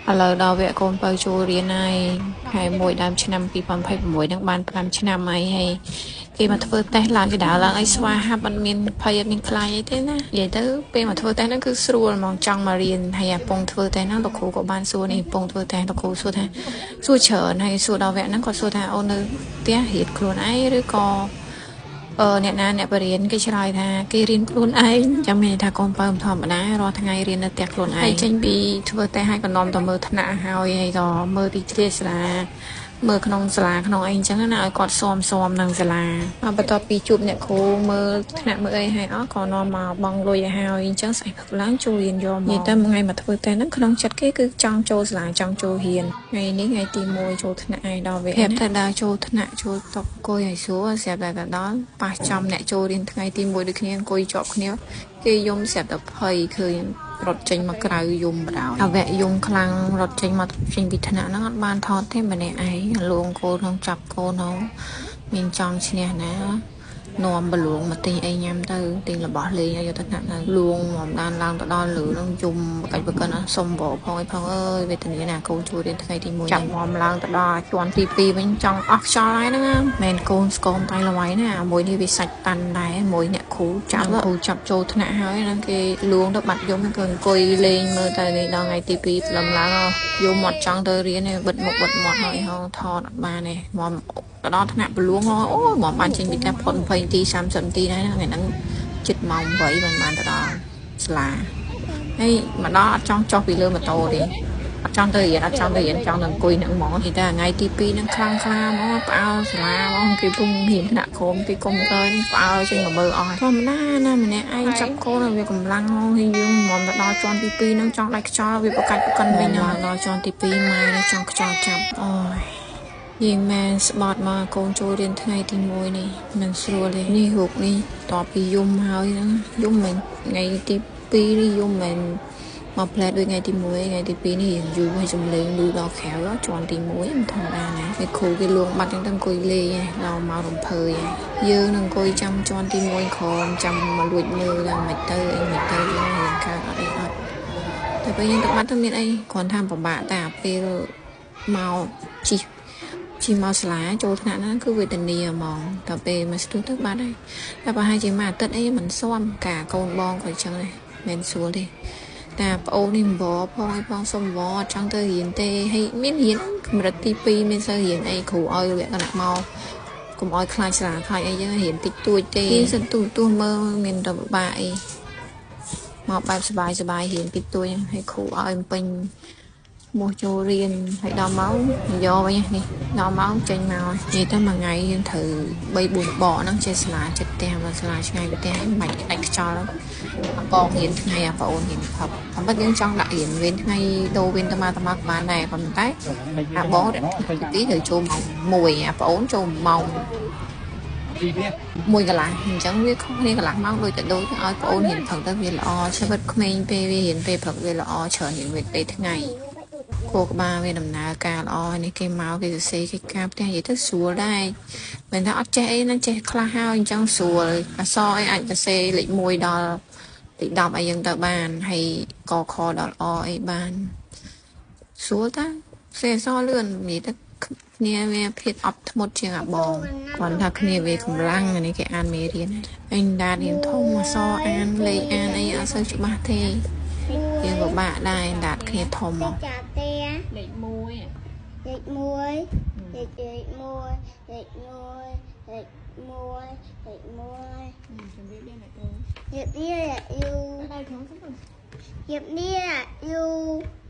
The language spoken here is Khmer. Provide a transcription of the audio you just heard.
ឥឡូវដល់វគ្គកូនបើចូលរៀនហើយខែ1ដើមឆ្នាំ2026នឹងបាន5ឆ្នាំហើយគេមកធ្វើតេស្តឡើងគេដើរឡើងអីស្វាហាប់អត់មានភ័យអត់មានខ្លាចអីទេណានិយាយទៅពេលមកធ្វើតេស្តហ្នឹងគឺស្រួលហ្មងចង់មករៀនហើយអាពងធ្វើតេស្តហ្នឹងលោកគ្រូក៏បានសួរនេះពងធ្វើតេស្តលោកគ្រូសួរថាសួរច្រើនហើយសួរដល់វគ្គហ្នឹងគាត់សួរថាអូននៅផ្ទះរៀនខ្លួនឯងឬក៏អ្នកណាអ្នកបរៀនគេឆ្លើយថាគេរៀនខ្លួនឯងចាំមានថាកូនបើធម្មតារាល់ថ្ងៃរៀននៅផ្ទះខ្លួនឯងហើយចេញពីធ្វើតេស្តឲ្យក៏នាំទៅមើលថ្នាក់ហើយក៏មើលទីធ្លាសាលាមើលក្នុងសាលាក្នុងអីអញ្ចឹងណាឲ្យគាត់ស៊ាំនឹងសាលាបន្ទាប់ពីជួបអ្នកគ្រូមើលថ្នាក់មើលអីហើយអស់ក៏នាំមកបងលុយឲ្យហើយអញ្ចឹងស្អែកព្រឹកឡើងចូលរៀនយកមកនិយាយទៅមួយថ្ងៃមកធ្វើតេស្តហ្នឹងក្នុងចិត្តគេគឺចង់ចូលសាលាចង់ចូលរៀនថ្ងៃនេះថ្ងៃទី1ចូលថ្នាក់ឯដល់វគ្គប្រាប់ថាដើរចូលថ្នាក់ចូលតុអង្គុយឲ្យស្រួលស្រាប់តែដល់ប៉ះចំអ្នកចូលរៀនថ្ងៃទី1ដូចគ្នាអង្គុយជាប់គ្នាគេយំស្រាប់តែភ័យឃើញរត់ចេញមកក្រៅយំបដ ாய் អវៈយំខ្លាំងរត់ចេញមកចេញពីថ្នាក់ហ្នឹងអត់បានថតទេម្នាក់ឯងលួងកូនក្នុងចាប់កូនហ្នឹងមានចង់ឈ្នះណានាំបលួងមកទិញអីញ៉ាំទៅទិញរបស់លេងឲ្យយកទៅថ្នាក់ទៅលួងមកដានឡើងទៅដល់លើហ្នឹងយំបកាច់បកិនសុំបោផងអីផងអើយវេទនាណាកូនជួយរៀនថ្ងៃទី1ចាប់មកឡើងទៅដល់ជាន់ទី2វិញចង់អស់ខ្យល់ហើយហ្នឹងមែនកូនស្គមតៃល្វៃណាមួយនេះវាសាច់តាន់ដែរមួយអ្នកគ្រូចាប់ចូលថ្នាក់ហើយហ្នឹងគេលួងទៅបាត់យំក៏អង្គុយលេងមើលតែដល់ថ្ងៃទី2ព្រលឹមឡើងយំអត់ចង់ទៅរៀនទេបិទមុខបិទមាត់ហើយហោថតអត់បានទេមកដល់ថ្នាក់បលួងអូយមកបានចេញពីផ្ទះផុត20នាទី30នាទីដែរណាថ្ងៃហ្នឹងជិតម៉ោង8បានទៅដល់សាលាហើយមកដល់អត់ចង់ចុះពីលើម៉ូតូទេអត់ចង់ទៅរៀនអត់ចង់ទៅរៀនចង់ទៅអង្គុយនឹងហ្មងនិយាយតែថ្ងៃទី2ហ្នឹងខ្លាំងខ្លាហ្មងផ្អើលសាលាហ្មងគេពុំហ៊ានថ្នាក់ក្រុមទីកុំព្យូទ័រផ្អើលចេញមកមើលអស់ធម្មតាណាម្នាក់ឯងចាប់កូនវាកម្លាំងហើយយើងមកដល់ជាន់ទី2ហ្នឹងចង់ដាច់ខ្យល់វាប្រកាច់ប្រកិនវិញដល់ជាន់ទី2ម៉ែនេះចង់ខ្យល់ចាប់អូយយីម៉ែស្បត់មកកូនចូលរៀនថ្ងៃទី1នេះមិនស្រួលទេនេះរូបនេះតបពីយំហើយហ្នឹងយំមិនថ្ងៃទី2នេះយំមិនមកផ្លែដូចថ្ងៃទី1ថ្ងៃទី2នេះយូរហើយសំឡេងលឺដល់ក្រៅជាន់ទី1មិនធម្មតាណាពេលគ្រូគេលួងបាត់ហ្នឹងទៅអង្គុយលេងដល់មករំភើយយើងនឹងអង្គុយចាំជាន់ទី1ក្រោមចាំមកលួចមើលដល់មិនទៅអីមិនទៅយើងរៀនកើតអត់អីអត់តែពេលយើងទៅបាត់ទៅមានអីគ្រាន់ថាពិបាកតែពេលមកជិះមកសាលាចូលថ្នាក់ហ្នឹងគឺវេទនាហ្មងតែពេលមកស្ទុះទៅបាត់ហើយតែប្រហែលជាមួយអាទិត្យអីមិនស៊ាំការកូនបងក៏អញ្ចឹងដែរមិនស្រួលទេតែប្អូននេះបបផងឲ្យផងសុំបអត់ចង់ទៅរៀនទេហើយមានរៀនកម្រិតទី2មានសូវរៀនអីគ្រូឲ្យវគ្គគណៈមកកុំឲ្យខ្លាចសាលាខ្លាចអីចឹងរៀនតិចតួចទេសិនទូមើលមានតែពិបាកអីមកបែបសบายរៀនតិចតួចហើយគ្រូឲ្យពេញមកចូលរៀនហើយដល់ម៉ោងយកវិញនេះដល់ម៉ោងចេញមកនិយាយទៅមួយថ្ងៃយើងត្រូវ3 4បកហ្នឹងចេះសាលាចិត្តផ្ទះមកសាលាឆ្ងាយផ្ទះមិនបាច់ដាច់ខ្យល់បងរៀនថ្ងៃអាប្អូនរៀនផឹកតែបើយើងចង់ដាក់រៀនវេនថ្ងៃដូរវេនទៅមកបានដែរប៉ុន្តែអាបងទី2ត្រូវចូលម៉ោង1អាប្អូនចូលម៉ោង1 កន្លះអញ្ចឹងវាខុសគ្នាកន្លះម៉ោងដូចតែដូចឲ្យប្អូនរៀនផឹកទៅវាល្អជីវិតក្មេងពេលវារៀនពេលផឹកវាល្អច្រើនរៀនវេនពេលថ្ងៃគោក្បាលវាដំណើរការល្អនេះគេមកគេសរសេរគេការផ្ទះនិយាយទៅស្រួលដែរមិនថាអត់ចេះអីណាចេះខ្លះហើយអញ្ចឹងស្រួលអក្សរអីអាចសរសេរលេខ1ដល់លេខ10អីយ៉ាងទៅបានហើយកខដល់អអីបានស្រួលតាសេអក្សរលឿននិយាយទៅគ្នាវាភាពអត់ធ្មត់ជាងអាបងគាត់ថាគ្នាវាកម្លាំងនេះគេអានមេរៀនអញដាតរៀនធំអក្សរអានលេខអានអីអត់សូវច្បាស់ទេយើងពិបាកដែរដាតគ្នាធំមកលេខ1លេខ1លេខ1លេខ1លេខ1លេខ1លេខ1ជំរាបលាអ្នកគ្រូជំរាបលាយូជំរាបលាយូ